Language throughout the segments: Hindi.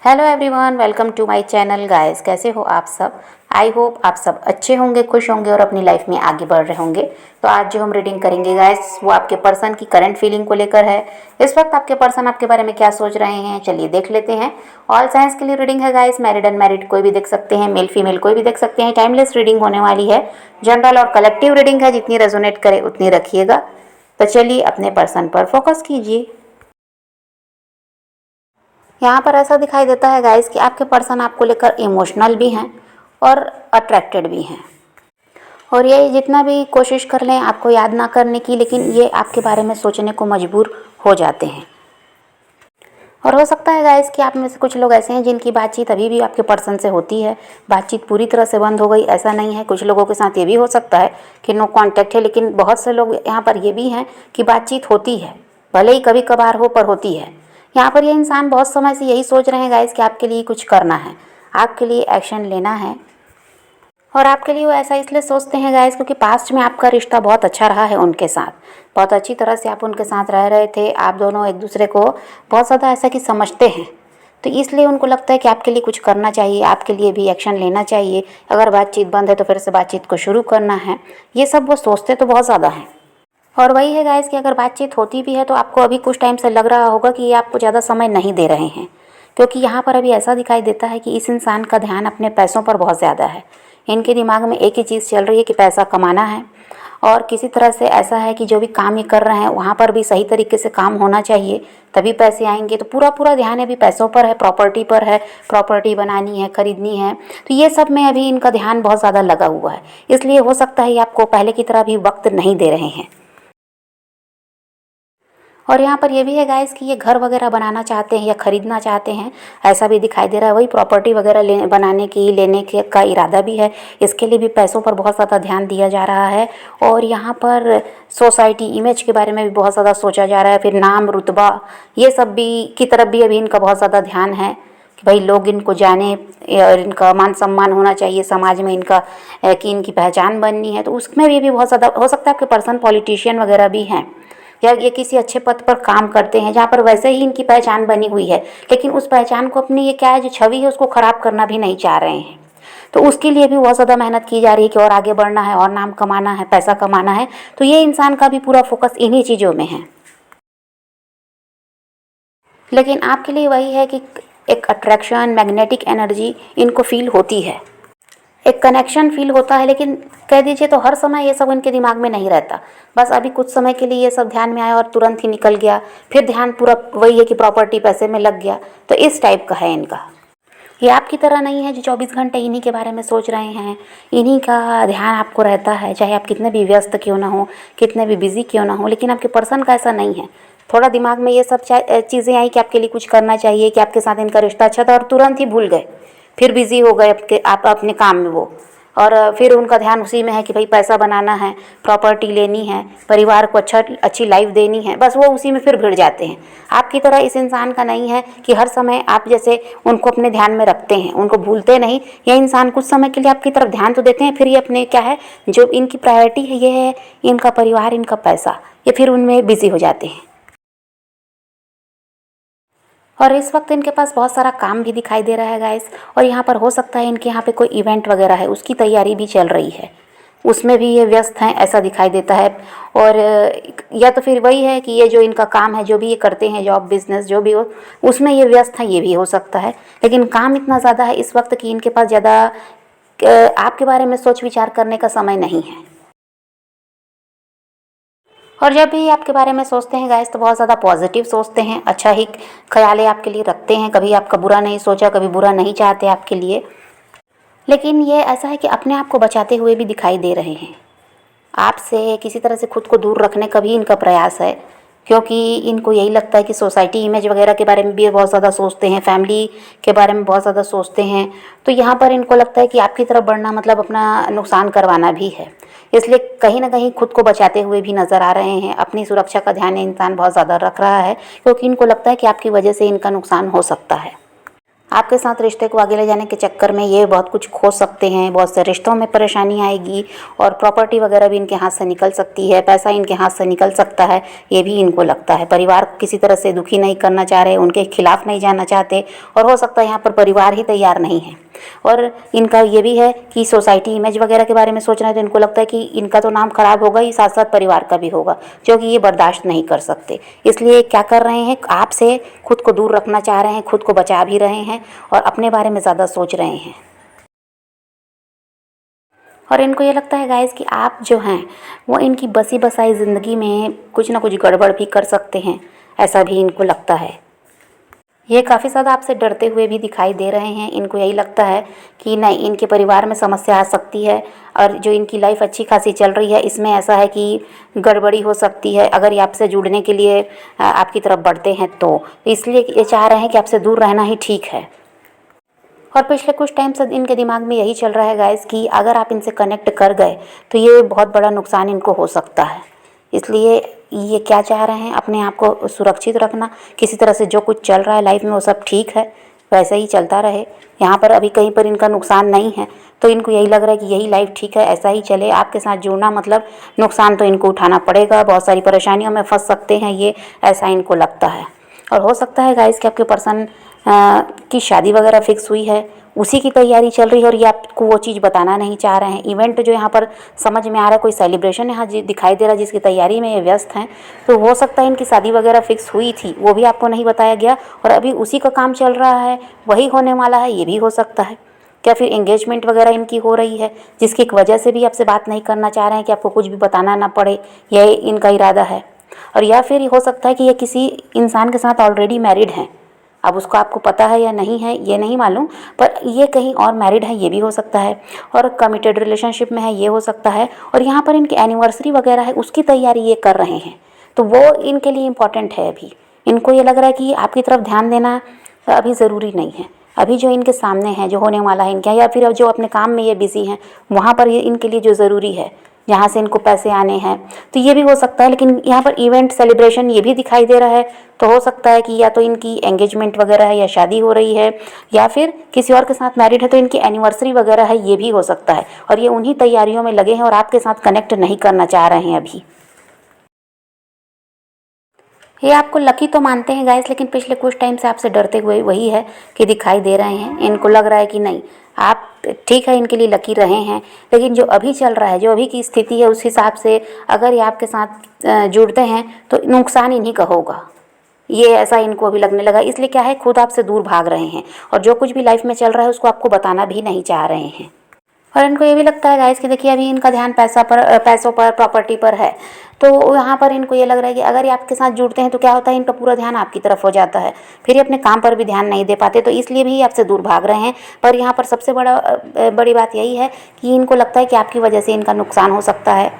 Hello everyone, welcome to my channel guys. कैसे हो आप सब? आई होप आप सब अच्छे होंगे, खुश होंगे और अपनी लाइफ में आगे बढ़ रहे होंगे। तो आज जो हम रीडिंग करेंगे गाइस, वो आपके पर्सन की करंट फीलिंग को लेकर है। इस वक्त आपके पर्सन आपके बारे में क्या सोच रहे हैं, चलिए देख लेते हैं। ऑल साइंस के लिए रीडिंग है गाइस, मैरिड अनमैरिड कोई भी देख सकते हैं, मेल फीमेल कोई भी देख सकते हैं। टाइमलेस रीडिंग होने वाली है, जनरल और कलेक्टिव रीडिंग है, जितनी रेजोनेट करे उतनी रखिएगा। तो चलिए अपने पर्सन पर फोकस कीजिए। यहाँ पर ऐसा दिखाई देता है गाइस कि आपके पर्सन आपको लेकर इमोशनल भी हैं और अट्रैक्टेड भी हैं, और ये जितना भी कोशिश कर लें आपको याद ना करने की, लेकिन ये आपके बारे में सोचने को मजबूर हो जाते हैं। और हो सकता है गाइस कि आप में से कुछ लोग ऐसे हैं जिनकी बातचीत अभी भी आपके पर्सन से होती है। बातचीत पूरी तरह से बंद हो गई ऐसा नहीं है। कुछ लोगों के साथ ये भी हो सकता है कि नो कांटेक्ट है, लेकिन बहुत से लोग यहाँ पर ये भी हैं कि बातचीत होती है, भले ही कभी कभार हो पर होती है। यहाँ पर ये इंसान बहुत समय से यही सोच रहे हैं गाइस कि आपके लिए कुछ करना है, आपके लिए एक्शन लेना है। और आपके लिए वो ऐसा इसलिए सोचते हैं गाइस क्योंकि पास्ट में आपका रिश्ता बहुत अच्छा रहा है उनके साथ, बहुत अच्छी तरह से आप उनके साथ रह रहे थे। आप दोनों एक दूसरे को बहुत ज़्यादा ऐसा कि समझते हैं, तो इसलिए उनको लगता है कि आपके लिए कुछ करना चाहिए, आपके लिए भी एक्शन लेना चाहिए। अगर बातचीत बंद है तो फिर से बातचीत को शुरू करना है। ये सब वो सोचते तो बहुत ज़्यादा हैं। और वही है गाइस कि अगर बातचीत होती भी है तो आपको अभी कुछ टाइम से लग रहा होगा कि ये आपको ज़्यादा समय नहीं दे रहे हैं, क्योंकि यहाँ पर अभी ऐसा दिखाई देता है कि इस इंसान का ध्यान अपने पैसों पर बहुत ज़्यादा है। इनके दिमाग में एक ही चीज़ चल रही है कि पैसा कमाना है, और किसी तरह से ऐसा है कि जो भी काम ये कर रहे हैं वहाँ पर भी सही तरीके से काम होना चाहिए, तभी पैसे आएंगे। तो पूरा पूरा ध्यान अभी पैसों पर है, प्रॉपर्टी पर है, प्रॉपर्टी बनानी है, खरीदनी है। तो ये सब में अभी इनका ध्यान बहुत ज़्यादा लगा हुआ है। इसलिए हो सकता है ये आपको पहले की तरह भी वक्त नहीं दे रहे हैं। और यहाँ पर ये भी है गाइस कि ये घर वगैरह बनाना चाहते हैं या ख़रीदना चाहते हैं, ऐसा भी दिखाई दे रहा है। वही प्रॉपर्टी वगैरह बनाने की, लेने के का इरादा भी है। इसके लिए भी पैसों पर बहुत ज़्यादा ध्यान दिया जा रहा है। और यहाँ पर सोसाइटी इमेज के बारे में भी बहुत ज़्यादा सोचा जा रहा है। फिर नाम, रुतबा, ये सब भी की तरफ भी अभी इनका बहुत ज़्यादा ध्यान है कि भाई लोग इनको जाने और इनका मान सम्मान होना चाहिए समाज में, इनका कि इनकी पहचान बननी है। तो उसमें भी बहुत ज़्यादा हो सकता है आपके पर्सन पॉलिटिशियन वगैरह भी हैं, या ये किसी अच्छे पद पर काम करते हैं जहाँ पर वैसे ही इनकी पहचान बनी हुई है, लेकिन उस पहचान को अपनी ये क्या है जो छवि है उसको ख़राब करना भी नहीं चाह रहे हैं। तो उसके लिए भी बहुत ज़्यादा मेहनत की जा रही है कि और आगे बढ़ना है, और नाम कमाना है, पैसा कमाना है। तो ये इंसान का भी पूरा फोकस इन्हीं चीज़ों में है। लेकिन आपके लिए वही है कि एक अट्रैक्शन, मैग्नेटिक एनर्जी इनको फील होती है, एक कनेक्शन फील होता है। लेकिन कह दीजिए तो हर समय ये सब इनके दिमाग में नहीं रहता। बस अभी कुछ समय के लिए ये सब ध्यान में आया और तुरंत ही निकल गया, फिर ध्यान पूरा वही है कि प्रॉपर्टी पैसे में लग गया। तो इस टाइप का है इनका। ये आपकी तरह नहीं है जो 24 घंटे इन्हीं के बारे में सोच रहे हैं, इन्हीं का ध्यान आपको रहता है, चाहे आप कितने भी व्यस्त क्यों ना हो, कितने भी बिजी क्यों ना हो। लेकिन आपके पर्सन का ऐसा नहीं है। थोड़ा दिमाग में ये सब चीज़ें आई कि आपके लिए कुछ करना चाहिए, कि आपके साथ इनका रिश्ता अच्छा था, और तुरंत ही भूल गए, फिर बिजी हो गए आप अपने काम में वो। और फिर उनका ध्यान उसी में है कि भाई पैसा बनाना है, प्रॉपर्टी लेनी है, परिवार को अच्छी लाइफ देनी है, बस वो उसी में फिर भिड़ जाते हैं। आपकी तरह इस इंसान का नहीं है कि हर समय आप जैसे उनको अपने ध्यान में रखते हैं, उनको भूलते नहीं। ये इंसान कुछ समय के लिए आपकी तरफ ध्यान तो देते हैं, फिर ये अपने क्या है जो इनकी प्रायोरिटी है, ये है इनका परिवार, इनका पैसा, ये फिर उनमें बिजी हो जाते हैं। और इस वक्त इनके पास बहुत सारा काम भी दिखाई दे रहा है गाइस। और यहाँ पर हो सकता है इनके यहाँ पे कोई इवेंट वगैरह है, उसकी तैयारी भी चल रही है, उसमें भी ये व्यस्त हैं ऐसा दिखाई देता है। और या तो फिर वही है कि ये जो इनका काम है, जो भी ये करते हैं, जॉब बिजनेस जो भी हो, उसमें ये व्यस्त हैं, ये भी हो सकता है। लेकिन काम इतना ज़्यादा है इस वक्त कि इनके पास ज़्यादा आपके बारे में सोच विचार करने का समय नहीं है। और जब भी आपके बारे में सोचते हैं गाइस तो बहुत ज़्यादा पॉजिटिव सोचते हैं, अच्छा ही ख्याल आपके लिए रखते हैं, कभी आपका बुरा नहीं सोचा, कभी बुरा नहीं चाहते आपके लिए। लेकिन ये ऐसा है कि अपने आप को बचाते हुए भी दिखाई दे रहे हैं। आपसे किसी तरह से खुद को दूर रखने का भी इनका प्रयास है, क्योंकि इनको यही लगता है कि सोसाइटी इमेज वगैरह के बारे में भी ये बहुत ज़्यादा सोचते हैं, फैमिली के बारे में बहुत ज़्यादा सोचते हैं। तो यहाँ पर इनको लगता है कि आपकी तरफ बढ़ना मतलब अपना नुकसान करवाना भी है। इसलिए कहीं ना कहीं खुद को बचाते हुए भी नज़र आ रहे हैं। अपनी सुरक्षा का ध्यान इंसान बहुत ज़्यादा रख रहा है, क्योंकि इनको लगता है कि आपकी वजह से इनका नुकसान हो सकता है। आपके साथ रिश्ते को आगे ले जाने के चक्कर में ये बहुत कुछ खो सकते हैं, बहुत से रिश्तों में परेशानी आएगी और प्रॉपर्टी वगैरह भी इनके हाथ से निकल सकती है, पैसा इनके हाथ से निकल सकता है, ये भी इनको लगता है। परिवार किसी तरह से दुखी नहीं करना चाह रहे, उनके खिलाफ नहीं जाना चाहते और हो सकता है यहाँ पर परिवार ही तैयार नहीं है। और इनका ये भी है कि सोसाइटी इमेज वगैरह के बारे में सोच रहे हैं तो इनको लगता है कि इनका तो नाम खराब होगा ही, साथ साथ परिवार का भी होगा, जो कि ये बर्दाश्त नहीं कर सकते। इसलिए क्या कर रहे हैं, आपसे खुद को दूर रखना चाह रहे हैं, खुद को बचा भी रहे हैं और अपने बारे में ज़्यादा सोच रहे हैं। और इनको ये लगता है गाइस कि आप जो हैं वो इनकी बसी बसाई ज़िंदगी में कुछ ना कुछ गड़बड़ भी कर सकते हैं, ऐसा भी इनको लगता है। ये काफ़ी ज़्यादा आपसे डरते हुए भी दिखाई दे रहे हैं। इनको यही लगता है कि नहीं, इनके परिवार में समस्या आ सकती है और जो इनकी लाइफ अच्छी खासी चल रही है इसमें ऐसा है कि गड़बड़ी हो सकती है अगर ये आपसे जुड़ने के लिए आपकी तरफ बढ़ते हैं तो इसलिए ये चाह रहे हैं कि आपसे दूर रहना ही ठीक है। और पिछले कुछ टाइम से इनके दिमाग में यही चल रहा है गाइस कि अगर आप इनसे कनेक्ट कर गए तो ये बहुत बड़ा नुकसान इनको हो सकता है। इसलिए ये क्या चाह रहे हैं, अपने आप को सुरक्षित रखना, किसी तरह से जो कुछ चल रहा है लाइफ में वो सब ठीक है, वैसे ही चलता रहे। यहाँ पर अभी कहीं पर इनका नुकसान नहीं है तो इनको यही लग रहा है कि यही लाइफ ठीक है, ऐसा ही चले। आपके साथ जुड़ना मतलब नुकसान तो इनको उठाना पड़ेगा, बहुत सारी परेशानियों में फंस सकते हैं ये, ऐसा इनको लगता है। और हो सकता है गाइस कि आपके पर्सन की शादी वगैरह फिक्स हुई है, उसी की तैयारी चल रही है और ये आपको वो चीज़ बताना नहीं चाह रहे हैं। इवेंट जो यहाँ पर समझ में आ रहा है, कोई सेलिब्रेशन यहाँ दिखाई दे रहा है जिसकी तैयारी में ये व्यस्त हैं, तो हो सकता है इनकी शादी वगैरह फिक्स हुई थी, वो भी आपको नहीं बताया गया और अभी उसी का काम चल रहा है, वही होने वाला है, ये भी हो सकता है। क्या फिर एंगेजमेंट वगैरह इनकी हो रही है जिसकी वजह से भी आपसे बात नहीं करना चाह रहे हैं कि आपको कुछ भी बताना ना पड़े, यह इनका इरादा है। और या फिर हो सकता है कि ये किसी इंसान के साथ ऑलरेडी मैरिड हैं, अब उसको आपको पता है या नहीं है ये नहीं मालूम, पर ये कहीं और मैरिड है, ये भी हो सकता है। और कमिटेड रिलेशनशिप में है, ये हो सकता है। और यहाँ पर इनकी एनिवर्सरी वगैरह है, उसकी तैयारी ये कर रहे हैं, तो वो इनके लिए इम्पॉर्टेंट है। अभी इनको ये लग रहा है कि आपकी तरफ ध्यान देना अभी ज़रूरी नहीं है। अभी जो इनके सामने है, जो होने वाला है इनके, या फिर जो अपने काम में ये बिज़ी हैं, वहाँ पर ये इनके लिए जो ज़रूरी है, जहाँ से इनको पैसे आने हैं, तो ये भी हो सकता है। लेकिन यहाँ पर इवेंट सेलिब्रेशन ये भी दिखाई दे रहा है, तो हो सकता है कि या तो इनकी एंगेजमेंट वगैरह है या शादी हो रही है, या फिर किसी और के साथ मैरिड है तो इनकी एनिवर्सरी वगैरह है, ये भी हो सकता है। और ये उन्हीं तैयारियों में लगे हैं और आपके साथ कनेक्ट नहीं करना चाह रहे हैं अभी। ये आपको लकी तो मानते हैं गाइस, लेकिन पिछले कुछ टाइम से आपसे डरते हुए वही है कि दिखाई दे रहे हैं। इनको लग रहा है कि नहीं, आप ठीक है, इनके लिए लकी रहे हैं, लेकिन जो अभी चल रहा है, जो अभी की स्थिति है, उस हिसाब से अगर ये आपके साथ जुड़ते हैं तो नुकसान इन्हीं का होगा, ये ऐसा इनको अभी लगने लगा। इसलिए क्या है, खुद आपसे दूर भाग रहे हैं और जो कुछ भी लाइफ में चल रहा है उसको आपको बताना भी नहीं चाह रहे हैं। और इनको ये भी लगता है गाइस कि देखिए अभी इनका ध्यान पैसों पर, प्रॉपर्टी पर है, तो यहाँ पर इनको ये लग रहा है कि अगर ये आपके साथ जुड़ते हैं तो क्या होता है, इनका पूरा ध्यान आपकी तरफ हो जाता है, फिर ये अपने काम पर भी ध्यान नहीं दे पाते, तो इसलिए भी आपसे दूर भाग रहे हैं। पर यहाँ पर सबसे बड़ी बात यही है कि इनको लगता है कि आपकी वजह से इनका नुकसान हो सकता है,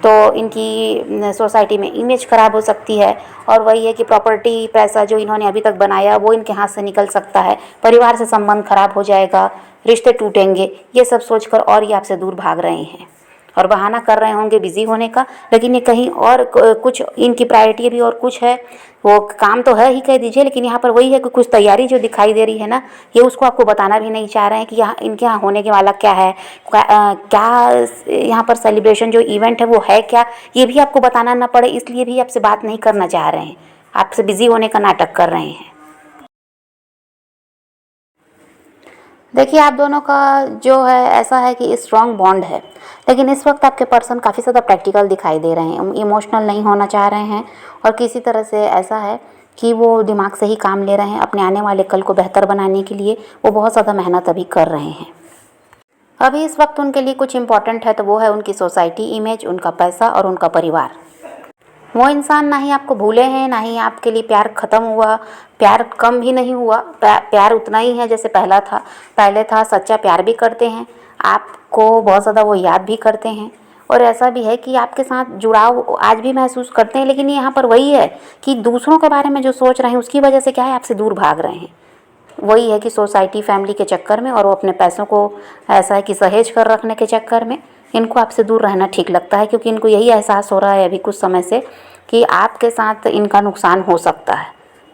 तो इनकी सोसाइटी में इमेज ख़राब हो सकती है। और वही है कि प्रॉपर्टी, पैसा जो इन्होंने अभी तक बनाया वो इनके हाथ से निकल सकता है, परिवार से संबंध खराब हो जाएगा, रिश्ते टूटेंगे, ये सब सोचकर और ये आपसे दूर भाग रहे हैं और बहाना कर रहे होंगे बिज़ी होने का, लेकिन ये कहीं और कुछ इनकी प्रायोरिटी भी और कुछ है। वो काम तो है ही कह दीजिए, लेकिन यहाँ पर वही है कि कुछ तैयारी जो दिखाई दे रही है ना, ये उसको आपको बताना भी नहीं चाह रहे हैं कि यहाँ इनके यहाँ होने के वाला क्या है, क्या यहाँ पर सेलिब्रेशन जो इवेंट है वो है क्या, ये भी आपको बताना ना पड़े, इसलिए भी आपसे बात नहीं करना चाह रहे हैं, आपसे बिज़ी होने का नाटक कर रहे हैं। देखिए आप दोनों का जो है ऐसा है कि स्ट्रॉन्ग बॉन्ड है, लेकिन इस वक्त आपके पर्सन काफ़ी ज़्यादा प्रैक्टिकल दिखाई दे रहे हैं, इमोशनल नहीं होना चाह रहे हैं और किसी तरह से ऐसा है कि वो दिमाग से ही काम ले रहे हैं। अपने आने वाले कल को बेहतर बनाने के लिए वो बहुत ज़्यादा मेहनत अभी कर रहे हैं। अभी इस वक्त उनके लिए कुछ इम्पॉर्टेंट है तो वो है उनकी सोसाइटी इमेज, उनका पैसा और उनका परिवार। वो इंसान ना ही आपको भूले हैं, ना ही आपके लिए प्यार ख़त्म हुआ, प्यार कम भी नहीं हुआ, प्यार उतना ही है जैसे पहले था। सच्चा प्यार भी करते हैं, आपको बहुत ज़्यादा वो याद भी करते हैं और ऐसा भी है कि आपके साथ जुड़ाव आज भी महसूस करते हैं। लेकिन यहाँ पर वही है कि दूसरों के बारे में जो सोच रहे हैं उसकी वजह से क्या है, आपसे दूर भाग रहे हैं। वही है कि सोसाइटी फैमिली के चक्कर में और वो अपने पैसों को ऐसा है कि सहेज कर रखने के चक्कर में इनको आपसे दूर रहना ठीक लगता है, क्योंकि इनको यही एहसास हो रहा है अभी कुछ समय से कि आपके साथ इनका नुकसान हो सकता है।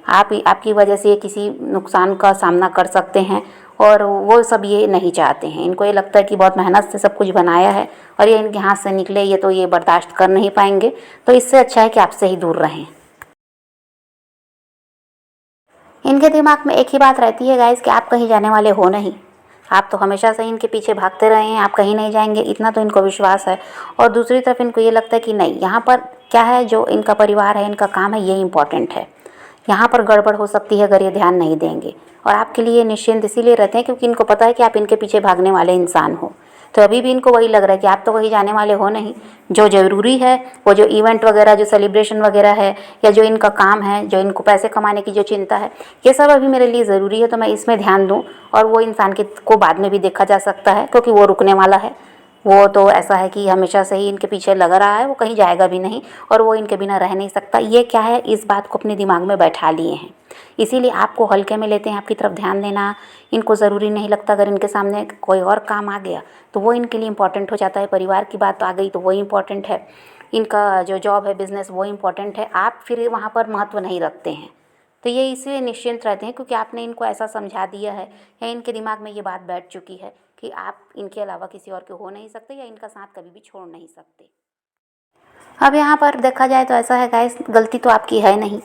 आपकी वजह से किसी नुकसान का सामना कर सकते हैं, और वो सब ये नहीं चाहते हैं। इनको ये लगता है कि बहुत मेहनत से सब कुछ बनाया है और ये इनके हाथ से निकले, ये तो ये बर्दाश्त कर नहीं पाएंगे। तो इससे अच्छा है कि आपसे ही दूर रहें। इनके दिमाग में एक ही बात रहती है गाइस कि आप कहीं जाने वाले हो नहीं। आप तो हमेशा से इनके पीछे भागते रहे हैं, आप कहीं नहीं जाएंगे, इतना तो इनको विश्वास है। और दूसरी तरफ इनको ये लगता है कि नहीं, यहाँ पर क्या है, जो इनका परिवार है, इनका काम है, ये इम्पॉर्टेंट है। यहाँ पर गड़बड़ हो सकती है अगर ये ध्यान नहीं देंगे। और आपके लिए निश्चिंत इसीलिए रहते हैं क्योंकि इनको पता है कि आप इनके पीछे भागने वाले इंसान हो। तो अभी भी इनको वही लग रहा है कि आप तो कहीं जाने वाले हो नहीं। जो ज़रूरी है, वो जो इवेंट वगैरह, जो सेलिब्रेशन वगैरह है, या जो इनका काम है, जो इनको पैसे कमाने की जो चिंता है, ये सब अभी मेरे लिए ज़रूरी है, तो मैं इसमें ध्यान दूँ। और वो इंसान को बाद में भी देखा जा सकता है क्योंकि वो रुकने वाला है। वो तो ऐसा है कि हमेशा से ही इनके पीछे लगा रहा है, वो कहीं जाएगा भी नहीं और वो इनके बिना रह नहीं सकता। ये क्या है, इस बात को अपने दिमाग में बैठा लिए हैं, इसीलिए आपको हल्के में लेते हैं। आपकी तरफ ध्यान देना इनको ज़रूरी नहीं लगता। अगर इनके सामने कोई और काम आ गया तो वो इनके लिए इम्पॉर्टेंट हो जाता है। परिवार की बात आ गई तो वो इम्पॉर्टेंट है। इनका जो जॉब है, बिज़नेस, वो इम्पॉर्टेंट है। आप फिर वहाँ पर महत्व नहीं रखते हैं। तो ये इसलिए निश्चिंत रहते हैं क्योंकि आपने इनको ऐसा समझा दिया है, या इनके दिमाग में ये बात बैठ चुकी है कि आप इनके अलावा किसी और के हो नहीं सकते, या इनका साथ कभी भी छोड़ नहीं सकते। अब यहाँ पर देखा जाए तो ऐसा है गाइस, गलती तो आपकी है नहीं।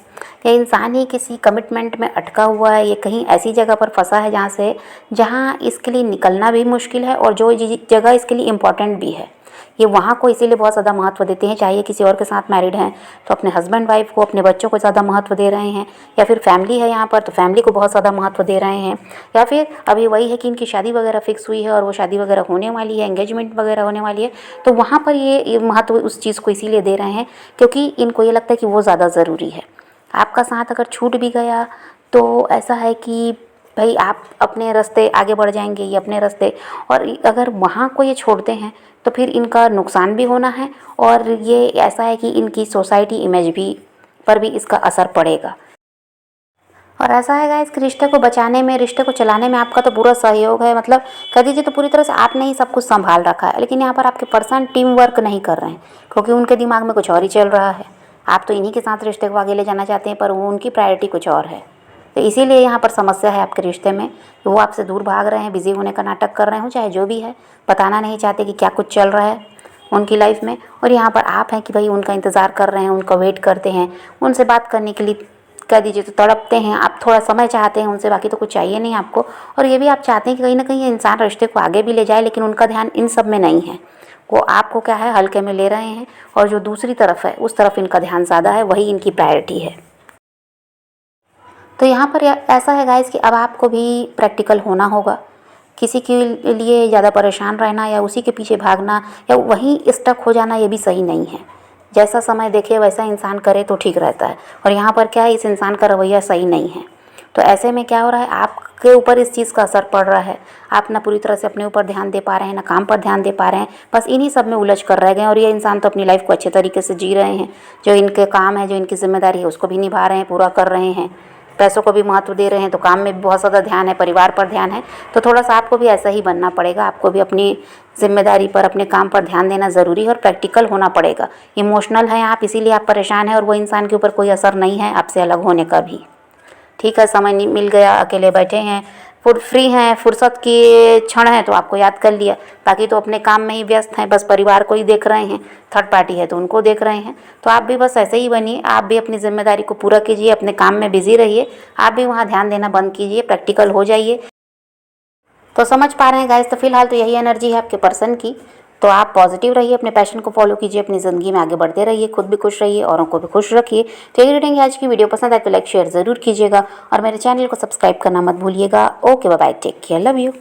ये इंसान ही किसी कमिटमेंट में अटका हुआ है, ये कहीं ऐसी जगह पर फंसा है जहाँ इसके लिए निकलना भी मुश्किल है, और जो जगह इसके लिए इम्पॉर्टेंट भी है, ये वहाँ को इसीलिए बहुत ज़्यादा महत्व देते हैं। चाहे किसी और के साथ मैरिड हैं तो अपने हस्बैंड वाइफ को, अपने बच्चों को ज़्यादा महत्व दे रहे हैं, या फिर फैमिली है यहाँ पर तो फैमिली को बहुत ज़्यादा महत्व दे रहे हैं, या फिर अभी वही है कि इनकी शादी वगैरह फिक्स हुई है और वो शादी वगैरह होने वाली है, एंगेजमेंट वगैरह होने वाली है, तो वहाँ पर ये महत्व उस चीज़ को इसीलिए दे रहे हैं क्योंकि इनको ये लगता है कि वो ज़्यादा ज़रूरी है। आपका साथ अगर छूट भी गया तो ऐसा है कि भाई आप अपने रास्ते आगे बढ़ जाएंगे, ये अपने रास्ते, और अगर वहाँ को ये छोड़ते हैं तो फिर इनका नुकसान भी होना है, और ये ऐसा है कि इनकी सोसाइटी इमेज भी पर भी इसका असर पड़ेगा। और ऐसा है गाइस कि रिश्ते को बचाने में, रिश्ते को चलाने में आपका तो पूरा सहयोग है। मतलब कह दीजिए तो पूरी तरह से आपने ही सब कुछ संभाल रखा है, लेकिन यहाँ पर आपके पर्सन टीम वर्क नहीं कर रहे हैं क्योंकि उनके दिमाग में कुछ और ही चल रहा है। आप तो इन्हीं के साथ रिश्ते को आगे ले जाना चाहते हैं, पर वो उनकी प्रायोरिटी कुछ और है। तो इसीलिए यहाँ पर समस्या है आपके रिश्ते में। वो आपसे दूर भाग रहे हैं, बिजी होने का नाटक कर रहे हो, चाहे जो भी है, बताना नहीं चाहते कि क्या कुछ चल रहा है उनकी लाइफ में। और यहाँ पर आप हैं कि भाई उनका इंतज़ार कर रहे हैं, उनका वेट करते हैं, उनसे बात करने के लिए कह दीजिए तो तड़पते हैं। आप थोड़ा समय चाहते हैं उनसे, बाकी तो कुछ चाहिए नहीं आपको। और ये भी आप चाहते हैं कि कहीं ना कहीं ये इंसान रिश्ते को आगे भी ले जाए, लेकिन उनका ध्यान इन सब में नहीं है। वो आपको क्या है, हल्के में ले रहे हैं, और जो दूसरी तरफ है उस तरफ इनका ध्यान ज़्यादा है, वही इनकी प्रायोरिटी है। तो यहाँ पर ऐसा है गाइस कि अब आपको भी प्रैक्टिकल होना होगा। किसी के लिए ज़्यादा परेशान रहना या उसी के पीछे भागना या वहीं स्टक हो जाना, ये भी सही नहीं है। जैसा समय देखे वैसा इंसान करे तो ठीक रहता है। और यहाँ पर क्या है, इस इंसान का रवैया सही नहीं है। तो ऐसे में क्या हो रहा है, आपके ऊपर इस चीज़ का असर पड़ रहा है। आप ना पूरी तरह से अपने ऊपर ध्यान दे पा रहे हैं, ना काम पर ध्यान दे पा रहे हैं, बस इन्हीं सब में उलझ कर रह गए। और ये इंसान तो अपनी लाइफ को अच्छे तरीके से जी रहे हैं। जो इनके काम है, जो इनकी जिम्मेदारी है, उसको भी निभा रहे हैं, पूरा कर रहे हैं, पैसों को भी महत्व दे रहे हैं, तो काम में भी बहुत ज़्यादा ध्यान है, परिवार पर ध्यान है। तो थोड़ा सा आपको भी ऐसा ही बनना पड़ेगा। आपको भी अपनी जिम्मेदारी पर, अपने काम पर ध्यान देना ज़रूरी है और प्रैक्टिकल होना पड़ेगा। इमोशनल हैं आप, इसीलिए आप परेशान हैं, और वो इंसान के ऊपर कोई असर नहीं है आपसे अलग होने का भी। ठीक है, समय नहीं मिल गया, अकेले बैठे हैं, फ्री हैं, फुर्सत की क्षण है तो आपको याद कर लिया, बाकी तो अपने काम में ही व्यस्त हैं, बस परिवार को ही देख रहे हैं, थर्ड पार्टी है तो उनको देख रहे हैं। तो आप भी बस ऐसे ही बनिए, आप भी अपनी जिम्मेदारी को पूरा कीजिए, अपने काम में बिजी रहिए, आप भी वहाँ ध्यान देना बंद कीजिए, प्रैक्टिकल हो जाइए। तो समझ पा रहे हैं गाइस, तो फिलहाल तो यही एनर्जी है आपके पर्सन की। तो आप पॉजिटिव रहिए, अपने पैशन को फॉलो कीजिए, अपनी ज़िंदगी में आगे बढ़ते रहिए, खुद भी खुश रहिए, औरों को भी खुश रखिए। तो ये रीडिंग आज की वीडियो पसंद आए तो लाइक शेयर ज़रूर कीजिएगा, और मेरे चैनल को सब्सक्राइब करना मत भूलिएगा। Okay, bye bye, take care, love you.